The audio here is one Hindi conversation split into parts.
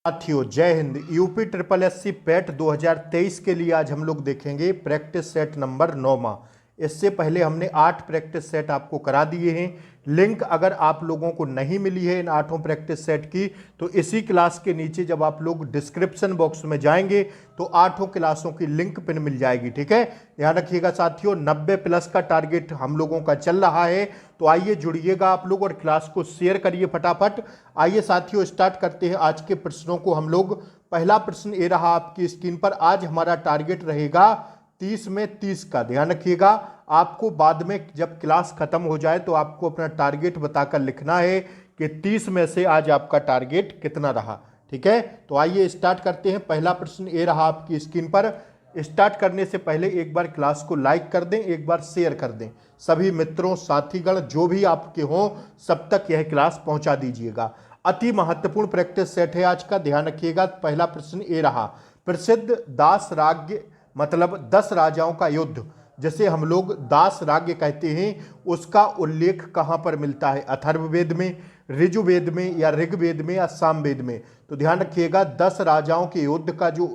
साथियों जय Hind. UP triple SC PAT 2023 के लिए आज हम लोग देखेंगे प्रैक्टिस सेट नंबर 9। इससे पहले हमने 8 प्रैक्टिस सेट आपको करा दिए हैं। लिंक अगर आप लोगों को नहीं मिली है इन 8 प्रैक्टिस सेट की तो इसी क्लास के नीचे जब आप लोग डिस्क्रिप्शन बॉक्स में जाएंगे तो 8 क्लासों की लिंक पिन मिल जाएगी। ठीक है, ध्यान रखिएगा साथियों। 90+ का टारगेट हम लोगों का चल रहा है, तो आइए जुड़िएगा आप लोग और क्लास को शेयर करिए फटाफट। आइए साथियों स्टार्ट करते हैं आज के प्रश्नों को। हम लोग पहला प्रश्न ये रहा आपकी स्क्रीन पर। आज हमारा टारगेट रहेगा 30 में 30 का। ध्यान रखिएगा, आपको बाद में जब क्लास खत्म हो जाए तो आपको अपना टारगेट बताकर लिखना है कि 30 में से आज आपका टारगेट कितना रहा। ठीक है, तो आइए स्टार्ट करते हैं। पहला प्रश्न ये रहा आपकी स्क्रीन पर। स्टार्ट करने से पहले एक बार क्लास को लाइक कर दें, एक बार शेयर कर दें। सभी मित्रों साथीगण जो भी आपके हों सब तक यह क्लास पहुंचा दीजिएगा। अति महत्वपूर्ण प्रैक्टिस सेट है आज का, ध्यान रखिएगा। पहला प्रश्न ये रहा, प्रसिद्ध दास राज्य मतलब 10 राजाओं का युद्ध जिसे हम लोग दास राज्य कहते हैं, उसका उल्लेख कहां पर मिलता है? अथर्ववेद में, ऋजुवेद में, या ऋग्वेद में, या सामवेद में? तो ध्यान रखिएगा 10 राजाओं के युद्ध का जो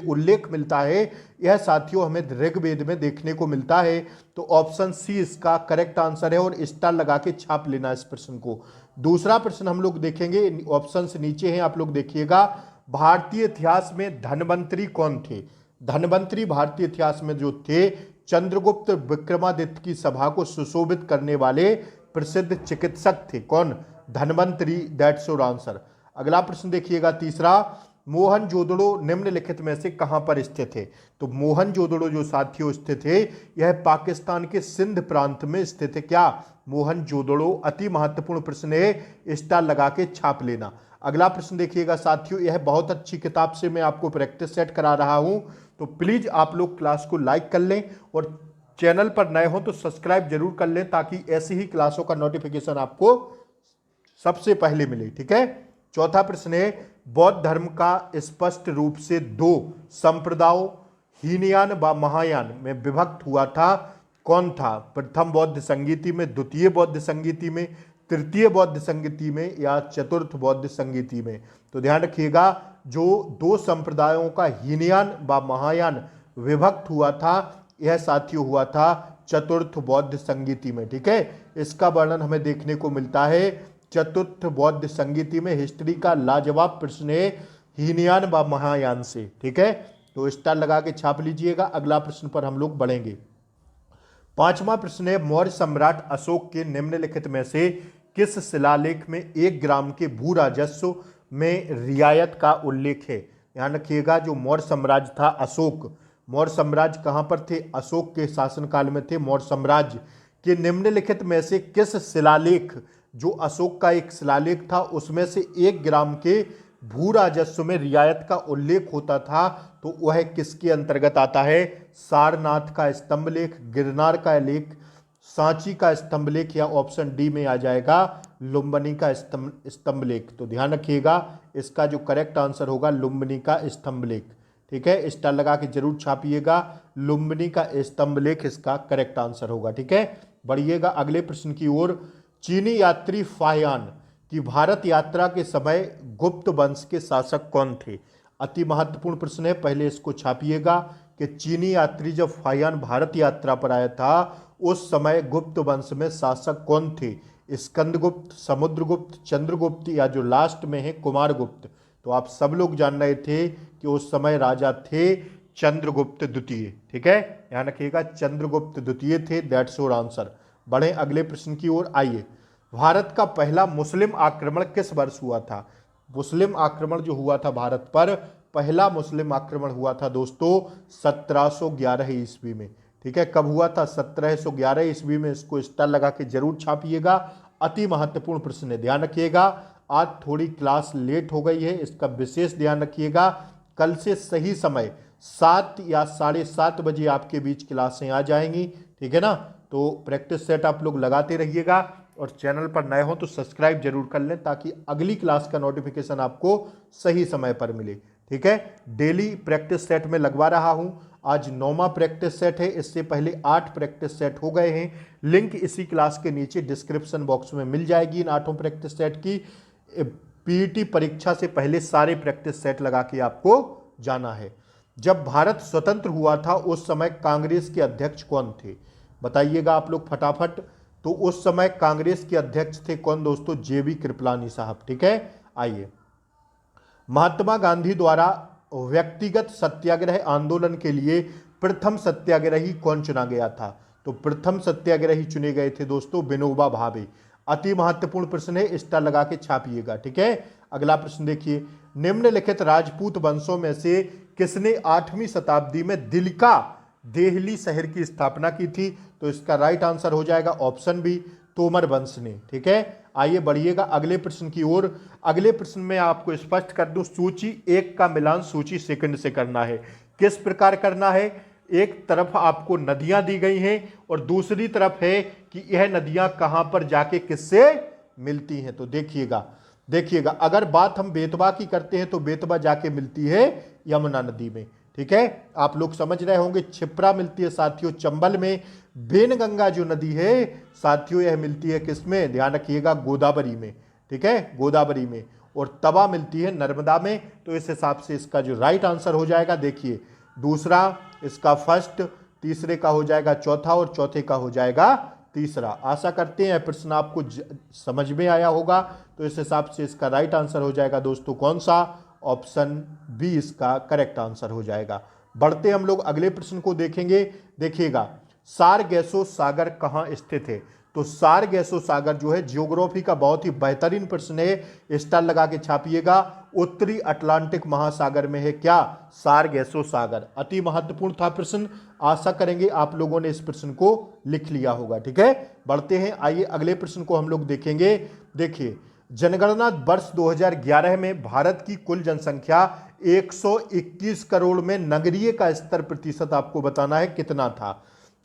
उल्लेख मिलता है यह साथियों हमें ऋग्वेद में देखने को मिलता है। तो ऑप्शन सी इसका करेक्ट आंसर है और स्टार लगा के छाप लेना इस प्रश्न को। दूसरा प्रश्न हम लोग देखेंगे, ऑप्शन नीचे हैं, आप लोग देखिएगा। भारतीय इतिहास में धनवंतरी कौन थे? धनवंतरी भारतीय इतिहास में जो थे, चंद्रगुप्त विक्रमादित्य की सभा को सुशोभित करने वाले प्रसिद्ध चिकित्सक थे। कौन? Dhanvantari, that's your answer. अगला प्रश्न देखिएगा तीसरा, मोहनजोदड़ो निम्नलिखित में से कहां पर स्थित है? तो मोहनजोदड़ो जो साथियों स्थित है यह पाकिस्तान के सिंध प्रांत में स्थित है। क्या? मोहनजोदड़ो। अति महत्वपूर्ण प्रश्न है, स्टार लगा के छाप लेना। अगला प्रश्न देखिएगा साथियों, यह बहुत अच्छी किताब से मैं आपको प्रैक्टिस सेट करा रहा हूं, तो प्लीज आप लोग क्लास को लाइक कर लें और चैनल पर नए हो तो सब्सक्राइब जरूर कर लें ताकि ऐसी ही क्लासों का नोटिफिकेशन आपको सबसे पहले मिले। ठीक है, चौथा प्रश्न है, बौद्ध धर्म का स्पष्ट रूप से 2 संप्रदायों हीनयान व महायान में विभक्त हुआ था, कौन था? प्रथम बौद्ध संगीति में, द्वितीय बौद्ध संगीति में, तृतीय बौद्ध संगीति में, या चतुर्थ बौद्ध संगीति में? तो ध्यान रखिएगा, जो 2 संप्रदायों का हीनयान व महायान विभक्त हुआ था यह साथियों हुआ था चतुर्थ बौद्ध संगीति में। ठीक है, इसका वर्णन हमें देखने को मिलता है चतुर्थ बौद्ध संगीति में। हिस्ट्री का लाजवाब प्रश्न है हीनयान व महायान से। ठीक है, तो स्टार लगा के छाप लीजिएगा। अगला प्रश्न पर हम लोग बढ़ेंगे। पांचवा प्रश्न है, मौर्य सम्राट अशोक के निम्नलिखित में से किस शिलालेख में 1 ग्राम के भू राजस्व में रियायत का उल्लेख है? ध्यान रखिएगा, जो मौर्य साम्राज्य था अशोक, मौर्य साम्राज्य कहां पर थे? अशोक के शासनकाल में थे मौर्य साम्राज्य के। निम्नलिखित में से किस शिलालेख, जो अशोक का एक शिलालेख था उसमें से 1 ग्राम के भू राजस्व में रियायत का उल्लेख होता था, तो वह किसके अंतर्गत आता है? सारनाथ का स्तंभ लेख, गिरनार का लेख, सांची का स्तंभ लेख, या ऑप्शन डी में आ जाएगा लुम्बिनी का स्तंभ लेख। तो ध्यान रखिएगा इसका जो करेक्ट आंसर होगा लुम्बिनी का स्तंभ लेख। ठीक है, स्टार लगा के जरूर छापिएगा, लुम्बिनी का स्तंभ लेख इसका करेक्ट आंसर होगा। ठीक है, बढ़िएगा अगले प्रश्न की ओर। चीनी यात्री फाहियान की भारत यात्रा के समय गुप्त वंश के शासक कौन थे? अति महत्वपूर्ण प्रश्न है, पहले इसको छापिएगा कि चीनी यात्री जब फाहियान भारत यात्रा पर आया था उस समय गुप्त वंश में शासक कौन थे? स्कंदगुप्त, समुद्रगुप्त, चंद्रगुप्त, या जो लास्ट में है कुमारगुप्त? तो आप सब लोग जान रहे थे कि उस समय राजा थे चंद्रगुप्त द्वितीय। ठीक है, ध्यान रखिएगा चंद्रगुप्त द्वितीय थे, दैट्स योर आंसर। बढ़े अगले प्रश्न की ओर। आइए, भारत का पहला मुस्लिम आक्रमण किस वर्ष हुआ था? मुस्लिम आक्रमण जो हुआ था भारत पर, पहला मुस्लिम आक्रमण हुआ था दोस्तों 1711 ईस्वी में। ठीक है, कब हुआ था? 1711 ईस्वी में। इसको स्टार लगा के जरूर छापिएगा, अति महत्वपूर्ण प्रश्न है, ध्यान रखिएगा। आज थोड़ी क्लास लेट हो गई है, इसका विशेष ध्यान रखिएगा। कल से सही समय 7 या 7:30 बजे आपके बीच क्लासें आ जाएंगी। ठीक है ना, तो प्रैक्टिस सेट आप लोग लगाते रहिएगा और चैनल पर नए हो तो सब्सक्राइब जरूर कर लें ताकि अगली क्लास का नोटिफिकेशन आपको सही समय पर मिले। ठीक है, डेली प्रैक्टिस सेट में लगवा रहा हूं। आज 9वां प्रैक्टिस सेट है, इससे पहले 8 प्रैक्टिस सेट हो गए हैं। लिंक इसी क्लास के नीचे डिस्क्रिप्शन बॉक्स में मिल जाएगी इन 8 प्रैक्टिस सेट की। पीईटी परीक्षा से पहले सारे प्रैक्टिस सेट लगा के आपको जाना है। जब भारत स्वतंत्र हुआ था उस समय कांग्रेस के अध्यक्ष कौन थे, बताइएगा आप लोग फटाफट। तो उस समय कांग्रेस के अध्यक्ष थे कौन दोस्तों, जेबी कृपलानी साहब। ठीक है, आइए। महात्मा गांधी द्वारा व्यक्तिगत सत्याग्रह आंदोलन के लिए प्रथम सत्याग्रही कौन चुना गया था, तो प्रथम सत्याग्रही चुने गए थे दोस्तों विनोबा भावे। अति महत्वपूर्ण प्रश्न है, स्टार लगा के छापिएगा। ठीक है, अगला प्रश्न देखिए, निम्नलिखित राजपूत वंशों में से किसने 8वीं शताब्दी में दिल्ली देहली शहर की स्थापना की थी, तो इसका राइट आंसर हो जाएगा ऑप्शन बी, तोमर वंश ने। ठीक है, आइए बढ़िएगा अगले प्रश्न की ओर। अगले प्रश्न में आपको स्पष्ट कर दूं, सूची 1 का मिलान सूची सेकंड से करना है। किस प्रकार करना है, एक तरफ आपको नदियां दी गई हैं और दूसरी तरफ है कि यह नदियां कहां पर जाके किससे मिलती हैं। तो देखिएगा अगर बात हम बेतवा की करते हैं तो बेतवा जाके मिलती है यमुना नदी में। ठीक है, आप लोग समझ रहे होंगे। क्षिप्रा मिलती है साथियों चंबल में। बेनगंगा जो नदी है साथियों यह मिलती है किसमें, ध्यान रखिएगा गोदावरी में। ठीक है, गोदावरी में। और तवा मिलती है नर्मदा में। तो इस हिसाब से इसका जो राइट आंसर हो जाएगा, देखिए दूसरा इसका फर्स्ट, तीसरे का हो जाएगा चौथा और चौथे का हो जाएगा तीसरा। आशा करते हैं प्रश्न आपको समझ में आया होगा। तो इस हिसाब से इसका राइट आंसर हो जाएगा दोस्तों कौन सा, ऑप्शन बी इसका करेक्ट आंसर हो जाएगा। बढ़ते हम लोग अगले प्रश्न को देखेंगे। देखिएगा, सारगेसो सागर कहाँ स्थित है, तो सारगेसो सागर जो है ज्योग्राफी का बहुत ही बेहतरीन प्रश्न है, स्टार लगा के छापिएगा। उत्तरी अटलांटिक महासागर में है क्या, सारगेसो सागर। अति महत्वपूर्ण था प्रश्न, आशा करेंगे आप लोगों ने इस प्रश्न को लिख लिया होगा। ठीक है, बढ़ते हैं, आइए अगले प्रश्न को हम लोग देखेंगे। देखिए, जनगणना वर्ष 2011 में भारत की कुल जनसंख्या 121 करोड़ में नगरीय का स्तर प्रतिशत आपको बताना है कितना था।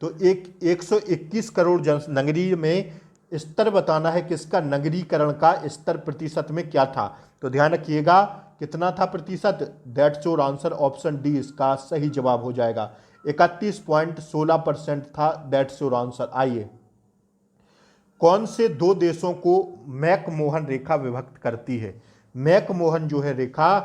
तो 121 करोड़ नगरीय में स्तर बताना है किसका, नगरीकरण का स्तर प्रतिशत में क्या था। तो ध्यान रखिएगा कितना था प्रतिशत, that's your answer, option D इसका सही जवाब हो जाएगा। 31.16% था, दैट्स योर आंसर। आइए, कौन से दो देशों को मैकमोहन रेखा विभक्त करती है, मैकमोहन जो है रेखा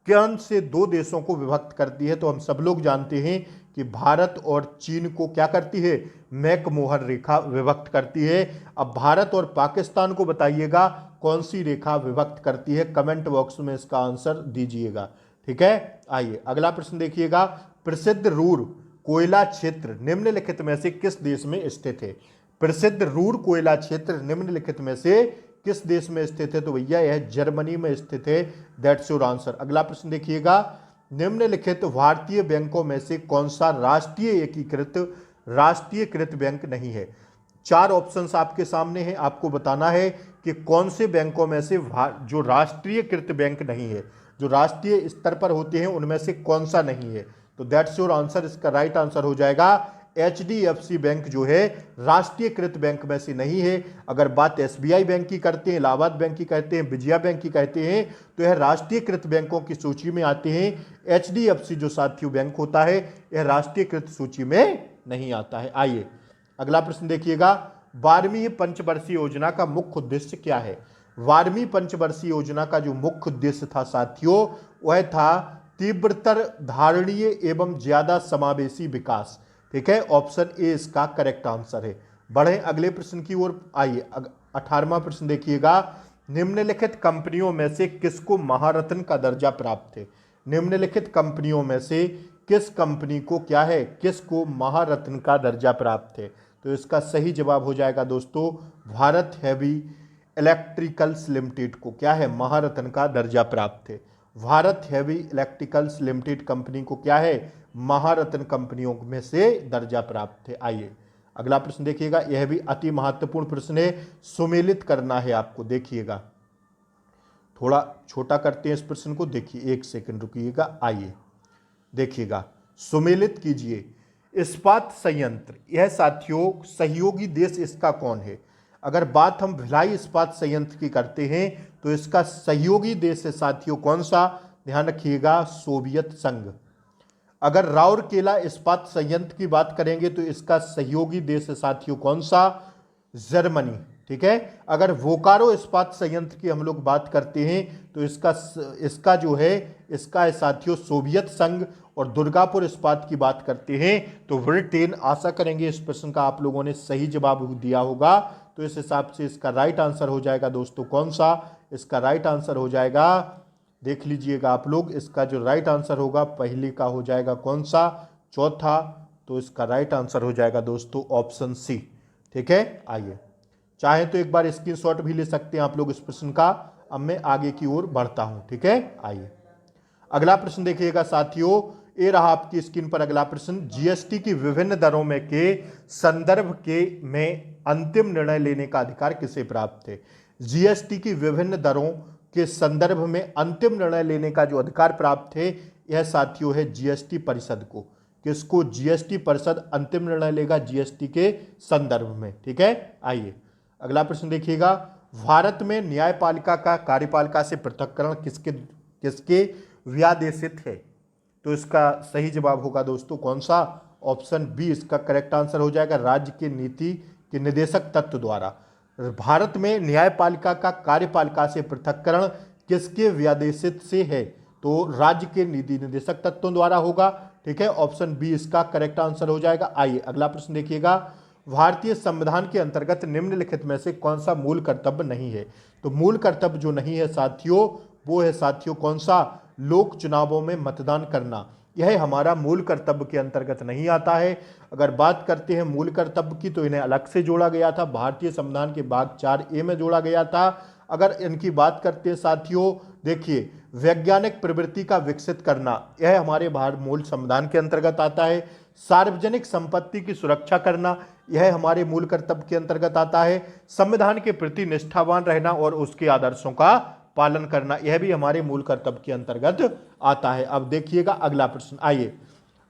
कौन से दो देशों को विभक्त करती है, तो हम सब लोग जानते हैं कि भारत और चीन को क्या करती है, मैकमोहन रेखा विभक्त करती है। अब भारत और पाकिस्तान को बताइएगा कौन सी रेखा विभक्त करती है, कमेंट बॉक्स में इसका आंसर दीजिएगा। ठीक है, आइए अगला प्रश्न देखिएगा, प्रसिद्ध रूर कोयला क्षेत्र निम्नलिखित में से किस देश में स्थित है, प्रसिद्ध रूर कोयला क्षेत्र निम्नलिखित में से किस देश में स्थित है, तो भैया यह जर्मनी में स्थित है, दैट्स योर आंसर। अगला प्रश्न देखिएगा, निम्नलिखित भारतीय बैंकों में से कौन सा राष्ट्रीयकृत बैंक नहीं है। 4 ऑप्शंस आपके सामने हैं, आपको बताना है कि कौन से बैंकों में से जो राष्ट्रीयकृत बैंक नहीं है, जो राष्ट्रीय स्तर पर होते हैं उनमें से कौन सा नहीं है। तो दैट्स योर आंसर, इसका राइट आंसर हो जाएगा HDFC बैंक जो है राष्ट्रीयकृत बैंक में से नहीं है। अगर बात SBI बैंक की करते हैं, इलाहाबाद बैंक की कहते हैं, विजया बैंक की कहते हैं, तो यह राष्ट्रीयकृत बैंकों की सूची में आते हैं। HDFC जो साथियों बैंक होता है यह राष्ट्रीयकृत सूची में नहीं आता है। आइए अगला प्रश्न देखिएगा, 12वीं पंचवर्षीय योजना का मुख्य उद्देश्य क्या है। 12वीं पंचवर्षीय योजना का जो मुख्य उद्देश्य था साथियों वह था तीव्रतर धारणीय एवं ज्यादा समावेशी विकास। ठीक है, ऑप्शन ए इसका करेक्ट आंसर है। बढ़े अगले प्रश्न की ओर। आइए 18वां प्रश्न देखिएगा, निम्नलिखित कंपनियों में से किसको महारत्न का दर्जा प्राप्त है, निम्नलिखित कंपनियों में से किस कंपनी को क्या है, किसको महारत्न का दर्जा प्राप्त है। तो इसका सही जवाब हो जाएगा दोस्तों भारत हैवी इलेक्ट्रिकल्स लिमिटेड को क्या है, महारत्न का दर्जा प्राप्त है। Bharat heavy electricals limited company को क्या है, महारत्न कंपनियों में से दर्जा प्राप्त है। आइए अगला प्रश्न देखिएगा, यह भी अति महत्वपूर्ण प्रश्न है, सुमेलित करना है आपको। देखिएगा थोड़ा छोटा करते हैं इस प्रश्न को, देखिए 1 सेकंड रुकिएगा। आइए देखिएगा, सुमेलित कीजिए, इस्पात संयंत्र यह साथियों सहयोगी देश इसका कौन है। अगर बात हम भिलाई इस्पात संयंत्र की करते हैं तो इसका सहयोगी देश है साथियों कौन सा, ध्यान रखिएगा सोवियत संघ। अगर राउरकेला इस्पात संयंत्र की बात करेंगे तो इसका सहयोगी देश है साथियों कौन सा, जर्मनी। ठीक है। अगर बोकारो इस्पात संयंत्र की हम लोग बात करते हैं तो इसका जो है इसका है साथियों सोवियत संघ। और दुर्गापुर इस्पात की बात करते हैं तो ब्रिटेन। आशा करेंगे इस प्रश्न का आप लोगों ने सही जवाब दिया होगा। तो इस हिसाब से इसका राइट आंसर हो जाएगा दोस्तों कौन सा, इसका राइट आंसर हो जाएगा, देख लीजिएगा आप लोग, इसका जो राइट आंसर होगा पहले का हो जाएगा कौन सा, चौथा। तो इसका राइट आंसर हो जाएगा दोस्तों ऑप्शन सी। ठीक है, आइए चाहे तो एक बार स्क्रीनशॉट भी ले सकते हैं आप लोग इस प्रश्न का। अब मैं आगे की ओर बढ़ता हूं। ठीक है, आइए अगला प्रश्न देखिएगा साथियों। ये रहा आपकी स्क्रीन पर अगला प्रश्न। जीएसटी की विभिन्न दरों में के संदर्भ के में अंतिम निर्णय लेने का अधिकार किसे प्राप्त है? जीएसटी की विभिन्न दरों के संदर्भ में अंतिम निर्णय लेने का जो अधिकार प्राप्त है यह साथियों है जीएसटी परिषद को। किसको? जीएसटी परिषद अंतिम निर्णय लेगा जीएसटी के संदर्भ में। ठीक है, आइए अगला प्रश्न देखिएगा। भारत में न्यायपालिका का कार्यपालिका से पृथक्करण किसके व्यादेशित है? तो इसका सही जवाब होगा दोस्तों कौन सा, ऑप्शन बी इसका करेक्ट आंसर हो जाएगा, राज्य के नीति के निदेशक तत्व द्वारा। भारत में न्यायपालिका का कार्यपालिका से पृथक्करण किसके व्यादेशित से है? तो राज्य के नीति निदेशक तत्वों द्वारा होगा। ठीक है, ऑप्शन बी इसका करेक्ट आंसर हो जाएगा। आइए अगला प्रश्न देखिएगा। भारतीय संविधान के अंतर्गत निम्नलिखित में से कौन सा मूल कर्तव्य नहीं है? तो मूल कर्तव्य जो नहीं है साथियों वो है साथियों कौन सा, लोक चुनावों में मतदान करना। यह हमारा मूल कर्तव्य के अंतर्गत नहीं आता है। अगर बात करते हैं मूल कर्तव्य की तो इन्हें अलग से जोड़ा गया था, भारतीय संविधान के भाग 4A में जोड़ा गया था। अगर इनकी बात करते हैं साथियों, देखिए वैज्ञानिक प्रवृत्ति का विकसित करना, यह हमारे भारत मूल संविधान के अंतर्गत आता है। सार्वजनिक संपत्ति की सुरक्षा करना, यह हमारे मूल कर्तव्य के अंतर्गत आता है। संविधान के प्रति निष्ठावान रहना और उसके आदर्शों का पालन करना, यह भी हमारे मूल कर्तव्य के अंतर्गत आता है। अब देखिएगा अगला प्रश्न। आइए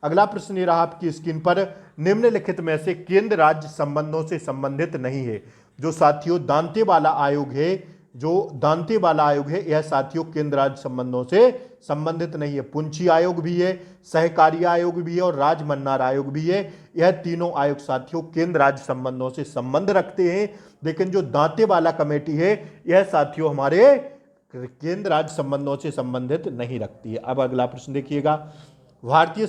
अगला प्रश्न ये रहा आपकी स्क्रीन पर। निम्नलिखित में से केंद्र राज्य संबंधों से संबंधित नहीं है? जो साथियों दांतेवाला आयोग है, जो दांतेवाला आयोग है यह साथियों केंद्र राज्य संबंधों से संबंधित नहीं है। पुंछी आयोग भी है, सहकारी आयोग भी है और राजमन्नार आयोग भी है। यह तीनों आयोग साथियों केंद्र राज्य संबंधों से संबंध रखते हैं। लेकिन जो दांतेवाला कमेटी है यह साथियों हमारे केंद्र राज्य संबंधों से संबंधित नहीं रखती है। अब अगला प्रश्न देखिएगा। भारतीय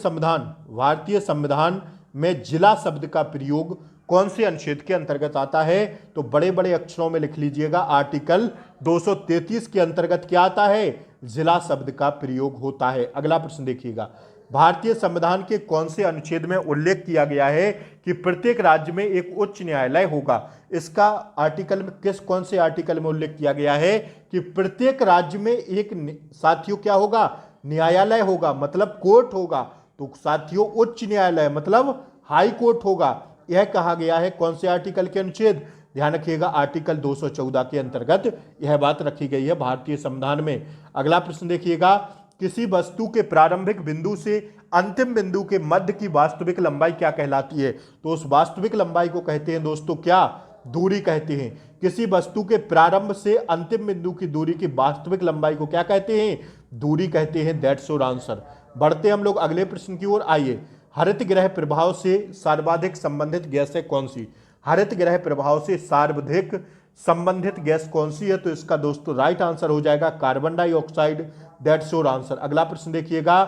संविधान में जिला शब्द का प्रयोग कौन से अनुच्छेद के अंतर्गत आता है? तो बड़े बड़े अक्षरों में लिख लीजिएगा, आर्टिकल 233 के अंतर्गत क्या आता है? जिला शब्द का प्रयोग होता है। अगला प्रश्न देखिएगा। भारतीय संविधान के कौन से अनुच्छेद में उल्लेख किया गया है कि प्रत्येक राज्य में एक उच्च न्यायालय होगा? इसका आर्टिकल में कौन से आर्टिकल में उल्लेख किया गया है कि प्रत्येक राज्य में एक साथियों क्या होगा? न्यायालय होगा, मतलब कोर्ट होगा। तो साथियों उच्च न्यायालय मतलब हाई कोर्ट होगा। यह कहा गया है कौन से आर्टिकल के अनुच्छेद? ध्यान रखिएगा आर्टिकल 214 के अंतर्गत यह बात रखी गई है भारतीय संविधान में। अगला प्रश्न देखिएगा। किसी वस्तु के प्रारंभिक बिंदु से अंतिम बिंदु के मध्य की वास्तविक लंबाई क्या कहलाती है? तो उस वास्तविक लंबाई को कहते हैं दोस्तों क्या? दूरी कहते हैं। किसी वस्तु के प्रारंभ से अंतिम बिंदु की दूरी की वास्तविक लंबाई को क्या कहते हैं? दूरी कहते हैं। That's your answer. बढ़ते हम लोग अगले प्रश्न की ओर। आइए हरित गृह प्रभाव से सर्वाधिक संबंधित गैस है कौन सी? हरित गृह प्रभाव से सर्वाधिक संबंधित गैस कौन सी है? तो इसका दोस्तों राइट आंसर हो जाएगा carbon dioxide. That's your answer. अगला प्रश्न देखिएगा।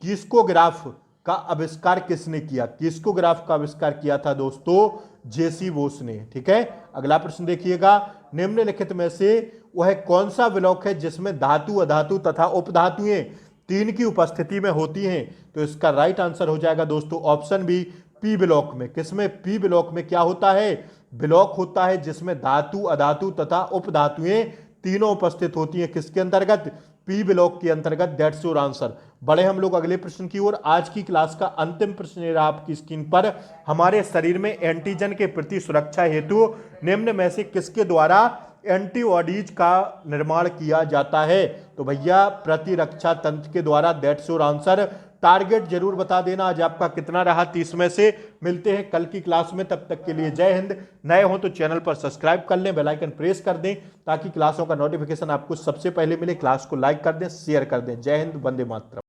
किस्कोग्राफ का आविष्कार किसने किया? किस्कोग्राफ का आविष्कार किया था दोस्तों जेसी बोस ने। ठीक है, अगला प्रश्न देखिएगा। निम्नलिखित में से वह कौन सा ब्लॉक है जिसमें धातु, अधातु तथा उपधातुएं तीन की उपस्थिति में होती हैं? तो इसका राइट आंसर हो जाएगा दोस्तों ऑप्शन बी पी ब्लॉक में। किसमें? पी ब्लॉक में क्या होता है? ब्लॉक होता है जिसमें धातु, अधातु तथा उपधातुएं तीनों उपस्थित होती हैं। किसके अंतर्गत? पी ब्लॉक के अंतर्गत। That's your answer. बढ़े हम लोग अगले प्रश्न की ओर। आज की क्लास का अंतिम प्रश्न रहा आपकी स्क्रीन पर। हमारे शरीर में एंटीजन के प्रति सुरक्षा हेतु निम्न में से किसके द्वारा एंटीबॉडीज का निर्माण किया जाता है? तो भैया प्रतिरक्षा तंत्र के द्वारा। That's your answer. टारगेट जरूर बता देना आज आपका कितना रहा 30 में से। मिलते हैं कल की क्लास में, तब तक के लिए जय हिंद। नए हो तो चैनल पर सब्सक्राइब कर लें, बेल आइकन प्रेस कर दें ताकि क्लासों का नोटिफिकेशन आपको सबसे पहले मिले। क्लास को लाइक कर दें, शेयर कर दें। जय हिंद, वंदे मातरम।